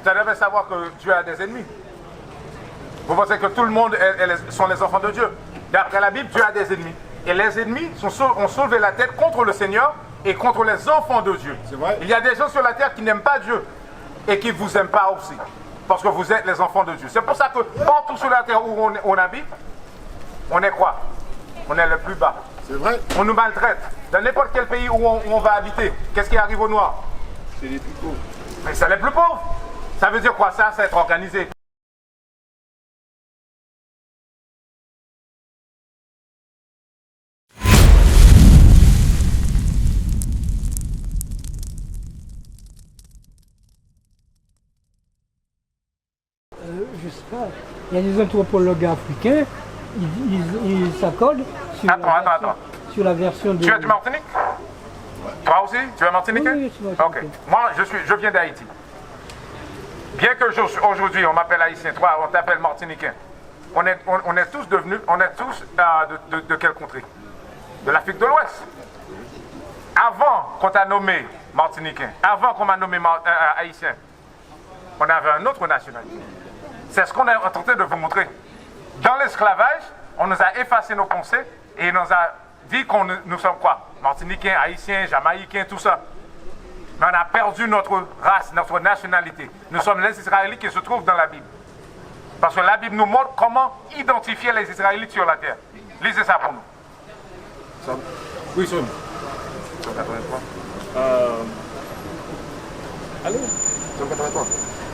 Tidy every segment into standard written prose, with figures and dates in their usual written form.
T'as jamais savoir que Dieu a des ennemis. Vous pensez que tout le monde sont les enfants de Dieu. D'après la Bible, Dieu a des ennemis. Et les ennemis ont soulevé la tête contre le Seigneur et contre les enfants de Dieu. Il y a des gens sur la terre qui n'aiment pas Dieu et qui ne vous aiment pas aussi. Parce que vous êtes les enfants de Dieu. C'est pour ça que partout sur la terre où on habite, on est quoi? On est le plus bas. C'est vrai. On nous maltraite. Dans n'importe quel pays où on va habiter, qu'est-ce qui arrive aux Noirs? C'est les plus pauvres. Mais c'est les plus pauvres. Ça veut dire quoi ça? C'est être organisé. Je sais pas, il y a des anthropologues africains, ils s'accordent sur, sur la version de... Tu es du Martinique? Toi aussi? Tu es Martiniquais? Oui, je suis Martiniquais. Ok. Moi, je viens d'Haïti. Bien que aujourd'hui, on m'appelle Haïtien, toi, on t'appelle Martiniquais. On est tous devenus, de quelle contrée? De l'Afrique de l'Ouest. Avant qu'on t'a nommé Martiniquais, avant qu'on m'a nommé Haïtien, on avait une autre nationalité. C'est ce qu'on est en train de vous montrer. Dans l'esclavage, on nous a effacé nos pensées et nous a dit nous sommes quoi? Martiniquais, Haïtiens, Jamaïcains, tout ça. Mais on a perdu notre race, notre nationalité. Nous sommes les Israélites qui se trouvent dans la Bible. Parce que la Bible nous montre comment identifier les Israélites sur la terre. Lisez ça pour nous. Oui, son. 183. Allez. 183.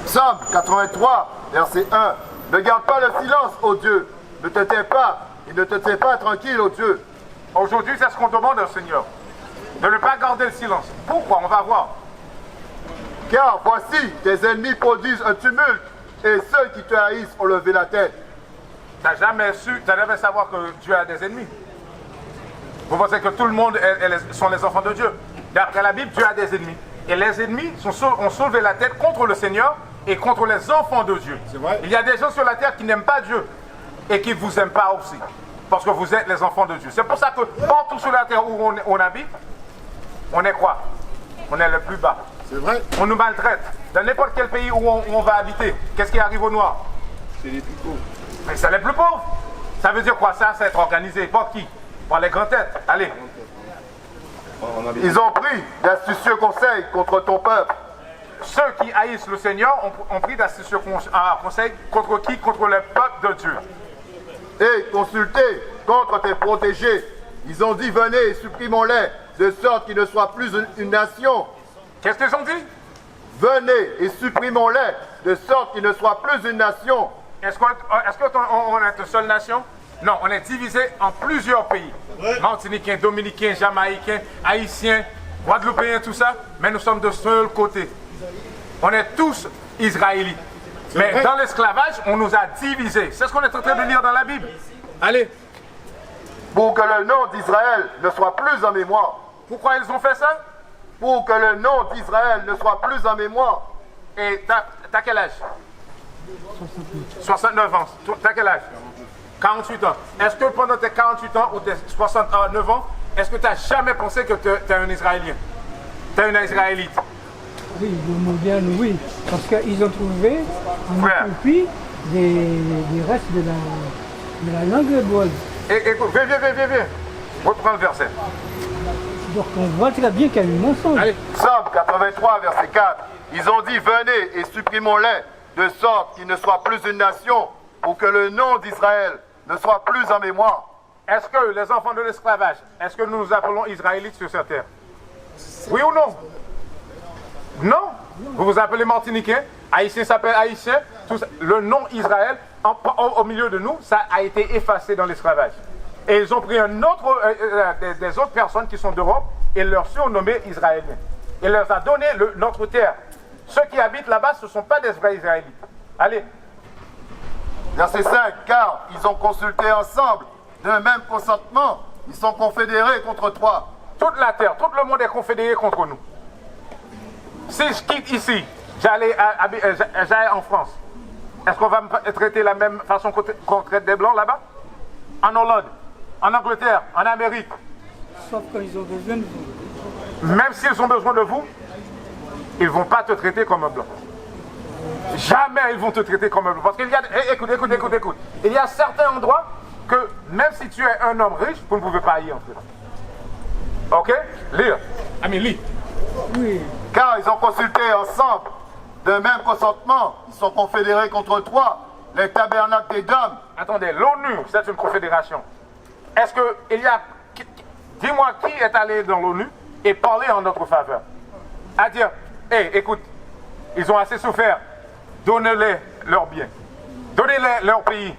Psaume 83, verset 1. Ne garde pas le silence, ô Dieu. Ne te tais pas, et ne te tais pas tranquille, ô Dieu. Aujourd'hui, c'est ce qu'on demande au Seigneur. De ne pas garder le silence. Pourquoi? On va voir. Car voici, tes ennemis produisent un tumulte, et ceux qui te haïssent ont levé la tête. T'as jamais savoir que Dieu a des ennemis. Vous pensez que tout le monde sont les enfants de Dieu. D'après la Bible, Dieu a des ennemis. Et les ennemis ont soulevé la tête contre le Seigneur et contre les enfants de Dieu. C'est vrai. Il y a des gens sur la terre qui n'aiment pas Dieu et qui ne vous aiment pas aussi. Parce que vous êtes les enfants de Dieu. C'est pour ça que partout sur la terre où on habite, on est quoi? On est le plus bas. C'est vrai. On nous maltraite. Dans n'importe quel pays où on va habiter, qu'est-ce qui arrive aux Noirs? C'est les plus pauvres. Mais c'est les plus pauvres. Ça veut dire quoi ça? C'est être organisé. Par qui? Par les grandes têtes. Allez. Ils ont pris d'astucieux conseils contre ton peuple. Ceux qui haïssent le Seigneur ont pris d'astucieux conseils contre qui? Contre le peuple de Dieu. Et consulté contre tes protégés. Ils ont dit, venez et supprimons-les, de sorte qu'ils ne soient plus une nation. Qu'est-ce qu'ils ont dit? Venez et supprimons-les, de sorte qu'ils ne soient plus une nation. Est-ce qu'on est une seule nation? Non, on est divisé en plusieurs pays. Ouais. Martiniquais, Dominicains, Jamaïcains, Haïtiens, Guadeloupéens, tout ça. Mais nous sommes de seul côté. On est tous Israélites. Mais vrai. Dans l'esclavage, on nous a divisés. C'est ce qu'on est en train de lire dans la Bible. Allez. Pour que le nom d'Israël ne soit plus en mémoire. Pourquoi ils ont fait ça? Pour que le nom d'Israël ne soit plus en mémoire. Et t'as quel âge? 69 ans. T'as quel âge? 48 ans. Est-ce que pendant tes 48 ans ou tes 69 ans, est-ce que tu n'as jamais pensé que tu es un Israélien? Tu es un Israélite? Oui, bien, oui. Parce qu'ils ont trouvé en Éthiopie des restes de la langue hébreu. Écoute, viens. Reprends le verset. Donc on voit très bien qu'il y a eu mensonge. Allez. Psaume 83, verset 4. Ils ont dit, venez et supprimons-les, de sorte qu'ils ne soient plus une nation, pour que le nom d'Israël ne soit plus en mémoire. Est-ce que les enfants de l'esclavage, est-ce que nous nous appelons Israélites sur cette terre? Oui ou non? Non. Vous vous appelez Martiniquais, Haïtien s'appelle Haïtien, tout ça. Le nom Israël, au milieu de nous, ça a été effacé dans l'esclavage. Et ils ont pris des autres personnes qui sont d'Europe et leur surnommé Israéliens. Il leur a donné notre terre. Ceux qui habitent là-bas, ce ne sont pas des vrais Israélites. Allez. Verset 5, car ils ont consulté ensemble d'un même consentement, ils sont confédérés contre toi. Toute la terre, tout le monde est confédéré contre nous. Si je quitte ici, j'allais en France, est-ce qu'on va me traiter de la même façon qu'on traite des Blancs là-bas? En Hollande, en Angleterre, en Amérique. Sauf qu'ils ont besoin de vous. Même s'ils ont besoin de vous, ils ne vont pas te traiter comme un Blanc. Jamais ils vont te traiter comme un blanc. Parce qu'il y a, écoute. Il y a certains endroits que même si tu es un homme riche, vous ne pouvez pas y entrer. Ok? Lire. Amélie. Oui. Car ils ont consulté ensemble d'un même consentement. Ils sont confédérés contre toi, les tabernacles d'Édom. Attendez, l'ONU, c'est une confédération. Est-ce que il y a... Dis-moi qui est allé dans l'ONU et parler en notre faveur. À dire, hé, écoute, ils ont assez souffert. Donnez-les leurs biens. Donnez-les leur pays.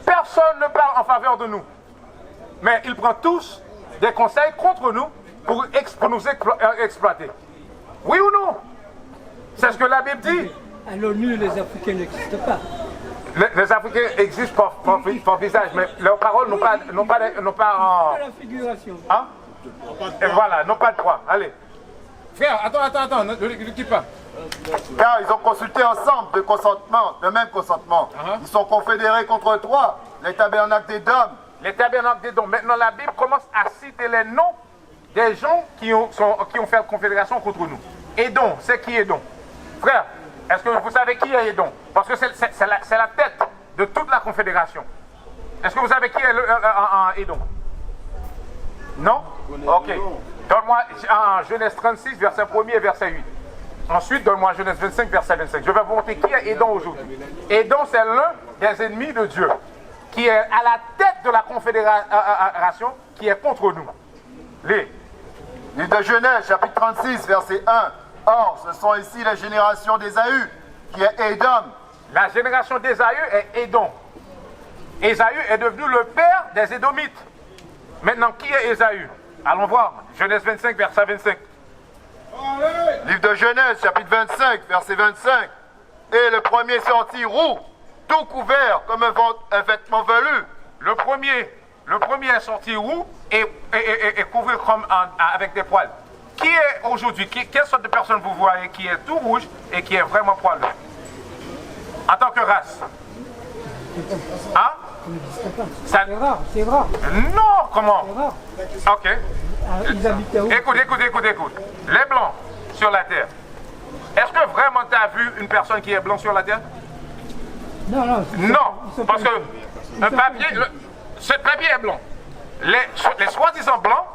Personne ne parle en faveur de nous. Mais ils prennent tous des conseils contre nous pour nous exploiter. Oui ou non? C'est ce que la Bible dit. À l'ONU, les Africains n'existent pas. Les Africains existent par visage, mais leurs paroles n'ont pas C'est la figuration. hein? Et voilà, n'ont pas de droit. Allez. Frère, attends, ne quitte pas. Car ils ont consulté ensemble de même consentement. Ils sont confédérés contre toi, les tabernacles d'Édom. Les tabernacles d'Édom. Maintenant, la Bible commence à citer les noms des gens qui ont fait confédération contre nous. Édom, c'est qui Édom? Frère, est-ce que vous savez qui est Édom? Parce que c'est la tête de toute la confédération. Est-ce que vous savez qui est Édom? Non? Ok. Donne-moi Genèse 36, verset 1er et verset 8. Ensuite, donne-moi Genèse 25, verset 25. Je vais vous montrer qui est Édom aujourd'hui. Édom, c'est l'un des ennemis de Dieu, qui est à la tête de la confédération, qui est contre nous. Les. Livre de Genèse, chapitre 36, verset 1. Or, ce sont ici les générations d'Ésaü, qui est Édom. La génération d'Ésaü est Édom. Ésaü est devenu le père des Édomites. Maintenant, qui est Ésaü? Allons voir. Genèse 25, verset 25. Livre de Genèse, chapitre 25, verset 25. Et le premier sortit roux, tout couvert comme un vêtement velu. Le premier est sorti roux et couvert comme avec des poils. Qui est aujourd'hui, quelle sorte de personne vous voyez qui est tout rouge et qui est vraiment poilu? En tant que race. Hein? Ça... C'est rare. Non, comment? C'est rare. Ok. Ils habitaient où? Écoute. Les blancs sur la terre. Est-ce que vraiment tu as vu une personne qui est blanc sur la terre? Non. Non, parce que ce papier est blanc. Les soi-disant blancs,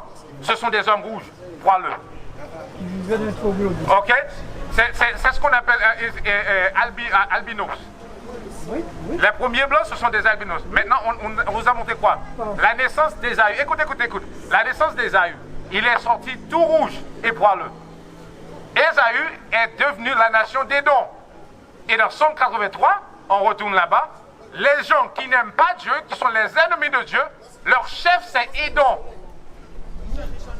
ce sont des hommes rouges, poileux. Ils vivaient d'un troglodyte. Ok? C'est ce qu'on appelle albinos. Oui. Les premiers blancs, ce sont des albinos. Maintenant, on vous a montré quoi? La naissance d'Ésaü. Écoute. La naissance d'Ésaü. Il est sorti tout rouge et poileux. Ésaü est devenu la nation d'Édom. Et dans Somme 83, on retourne là-bas. Les gens qui n'aiment pas Dieu, qui sont les ennemis de Dieu, leur chef c'est Édom.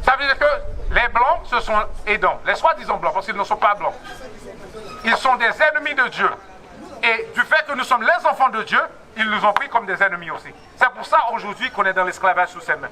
Ça veut dire que les blancs, ce sont Édom. Les soi-disant blancs, parce qu'ils ne sont pas blancs. Ils sont des ennemis de Dieu. Et du fait que nous sommes les enfants de Dieu, ils nous ont pris comme des ennemis aussi. C'est pour ça aujourd'hui qu'on est dans l'esclavage sous ses mains.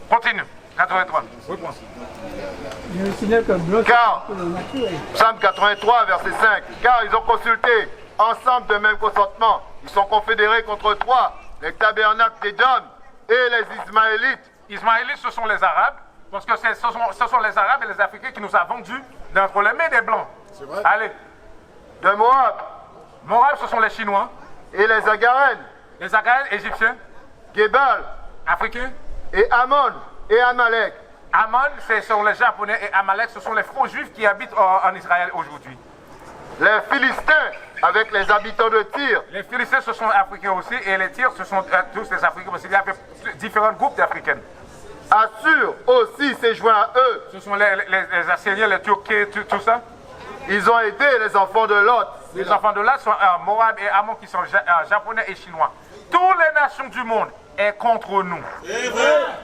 Continue. 83. Je me signale que blanc, Car, c'est le naturel. Psaume 83, verset 5. Car ils ont consulté ensemble de même consentement. Ils sont confédérés contre toi, les tabernacles d'Édom et les Ismaélites. Ismaélites, ce sont les Arabes, parce que ce sont les Arabes et les Africains qui nous ont vendus d'entre les mains des Blancs. C'est vrai. Allez. De Moab Moab, ce sont les Chinois. et les Agarènes, Les Agarènes, Égyptiens. Gébal Africains. et Ammon et Amalek. Ammon, ce sont les Japonais et Amalek, ce sont les faux juifs qui habitent en Israël aujourd'hui. Les Philistins avec les habitants de Tyr. Les Philistins, ce sont africains aussi, et les Tyrs, ce sont tous les Africains, parce qu'il y avait différents groupes d'Africains. Assur aussi s'est joint à eux. Ce sont les Assyriens, les Turcs, tout ça. Ils ont aidé les enfants de Lot. Les enfants de là sont Moab et Ammon qui sont japonais et chinois. Toutes les nations du monde sont contre nous.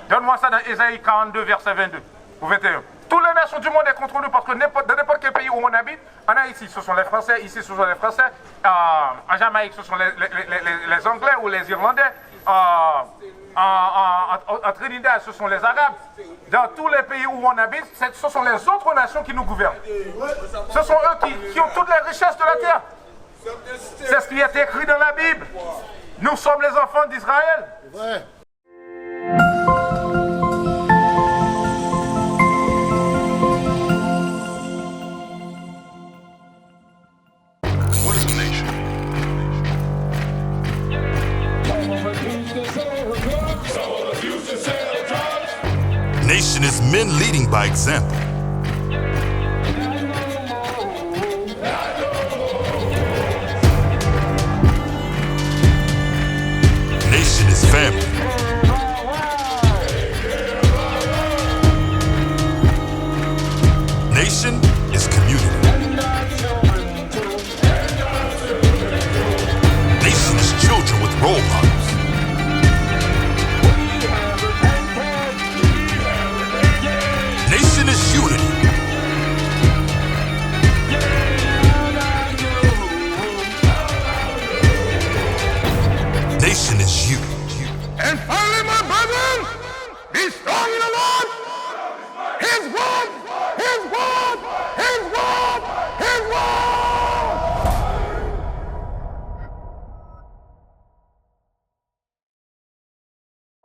Donne-moi ça dans Ésaïe 42, verset 22 ou 21. Toutes les nations du monde sont contre nous parce que dans n'importe quel pays où on habite, en Haïti, ce sont les Français, ici, ce sont les Français, en Jamaïque, ce sont les Anglais ou les Irlandais, en Trinidad, ce sont les Arabes. Dans tous les pays où on habite, ce sont les autres nations qui nous gouvernent. Ce sont eux qui ont toutes les richesses de la terre. C'est ce qui est écrit dans la Bible. Nous sommes les enfants d'Israël. What is a nation? nation is men leading by example.